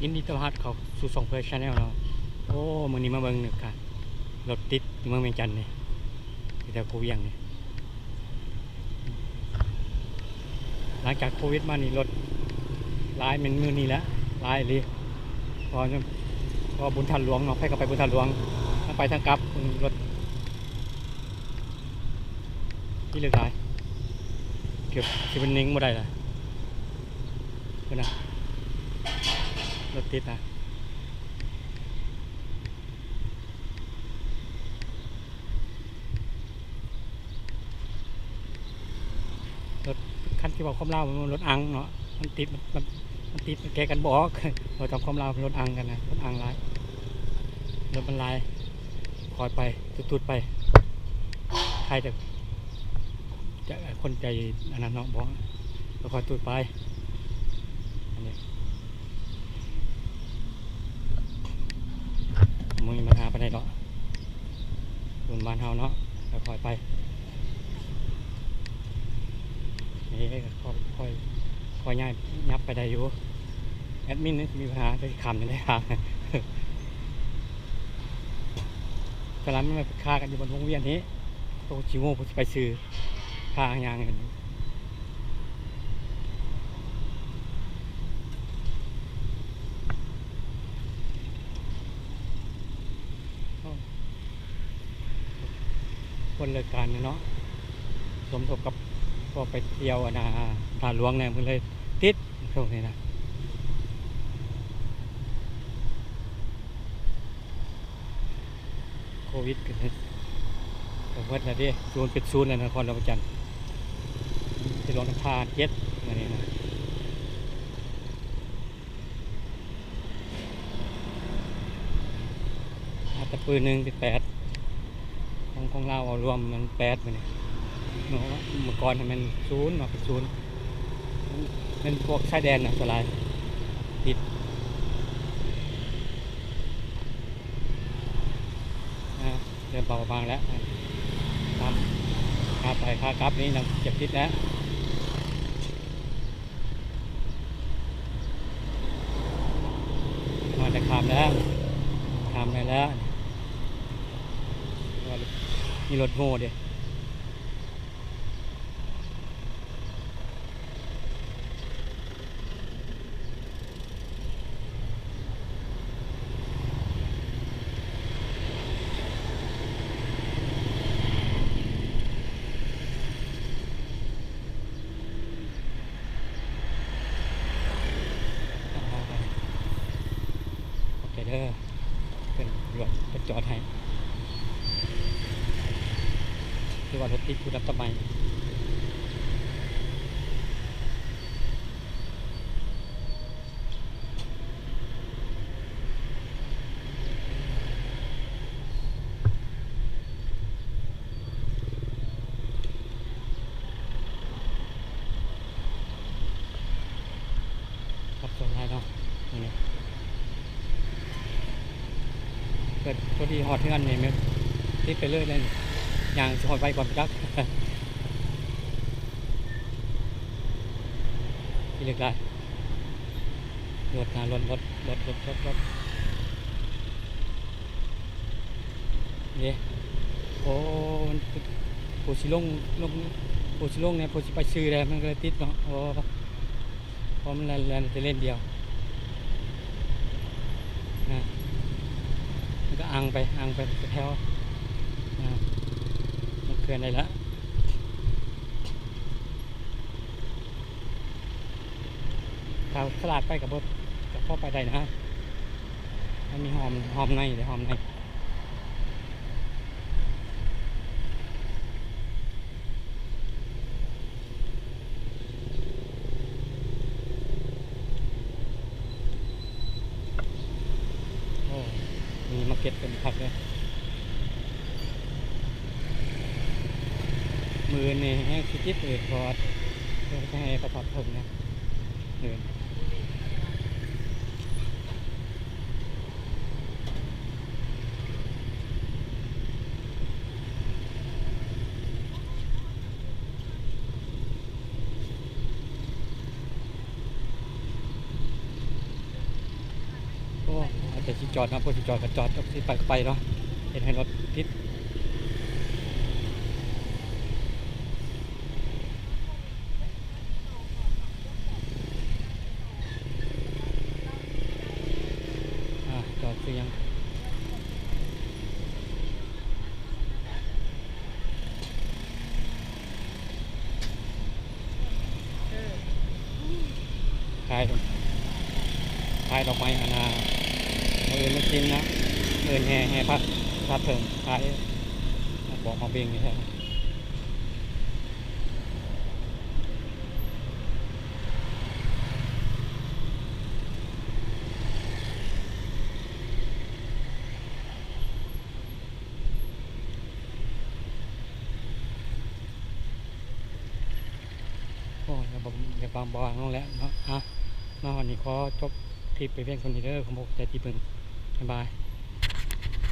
ยินดีต้อนรับเขาสู่ช่องเพื่อชาแนลเนาะโอ้มื้อนี้มาเบิ่งหนึ่งค่ะรถติดที่เมืองเวียงจันทน์นี่ที่แถวโคเวียงนี่หลังจากโควิดมานี่รถหลายเป็นมื้อนี้แล้วหลายเลยพอบุญทันหลวงเนาะไปก็ไปบุญทันหลวงทั้งไปทั้งกลับรถที่เลือกหลายเกือบสิเป็นนิ่งบ่ได้ล่ะเพิ่นน่ะรถติดนะรถคันที่บอกความเล่ามันรถอังเนาะมันติดมันติดแกกันบอก เราทำความเล่าเป็นรถอังกันนะรถอังหลายรถมันลายคอยไปตุดๆไปใครจะคนใจอันนั้นเนาะบอกเราคอยตุดไปอันนี้มึงมาหาไปไหนเนาะบนบ้านเฮาเนาะเราคอยไปนี่คอยง่ายยับไปได้อยู่แอดมินนี่มีปัญหาจะคำยังได้ทางตอนนั้นมันไปฆ่ากันอยู่บนวงเวียนนี้โตจิโง่ไปซื้อฆ่าอย่างเงี้ยคนเลิกการเนาะสมทบกับพอไปเที่ยวนะตาหลวงเนี่ยมันเลยติดช่วงนี้นะโควิดเกิดเมื่อไหร่ดิศูนย์เป็นศูนย์เลยนครราชจันทร์ที่ลงน้ำพาเจ็ดมาเนี่ยนะอาจจะปืนหนึ่งเป็น8ของเราเอารวมมัน8มาเนี่ยเมื่อก่อนมันศูนย์มาเป็นศูนย์มันพวกชายแดนนะสลายติดเริ่มเบาบางแล้วทำค่าไปค่ากลับนี้ยังเจ็บติดแล้วมาจะข้ามแล้วข้ามไปแล้วมีรถโง่ดิเด้อเป็นรถไปจอดให้คือว่ารถติดผู้รับตะไมครับส่วนท้ายเนาะนี่เกิดพอดีหอดเทือนนี่มันติดไปเรื่อยเลยอย่างหอดไปก่อนจักที่เล็กได้รถนี่โอ้โพชิลงโพชิลงเนี่ยโพชิไปซื้อเลยมันก็เลยติดเนาะโอ้เพราะมันจะเล่นเดียวนะมันก็อังไปแถวมันเกินได้แล้วถ้าสลัดไปกับพ่อไปได้นะมันมีหอมในเลยหอมในโอ้มีมาเก็ตเป็นผักเลยมือนี่ให้คิดพอเพื่อให้ประทับถึงนะ อ้อาจจะสิจอดเนาะพวกสิจอดก็จอดสิไปก็ไปเนาะเห็นให้รถติดจอดคือยังขายดอกไม้อาณาเอินมากินนะเอินแห่พัดเถิงขายบอกมาเบงนี่ใช่โอ้อย่าบางบางลงแล้วเนาะวันนี้ขอจบทริปไปเพียงคนนี้เด้อขอบคุณใจที่เบิ่งบ๊ายบาย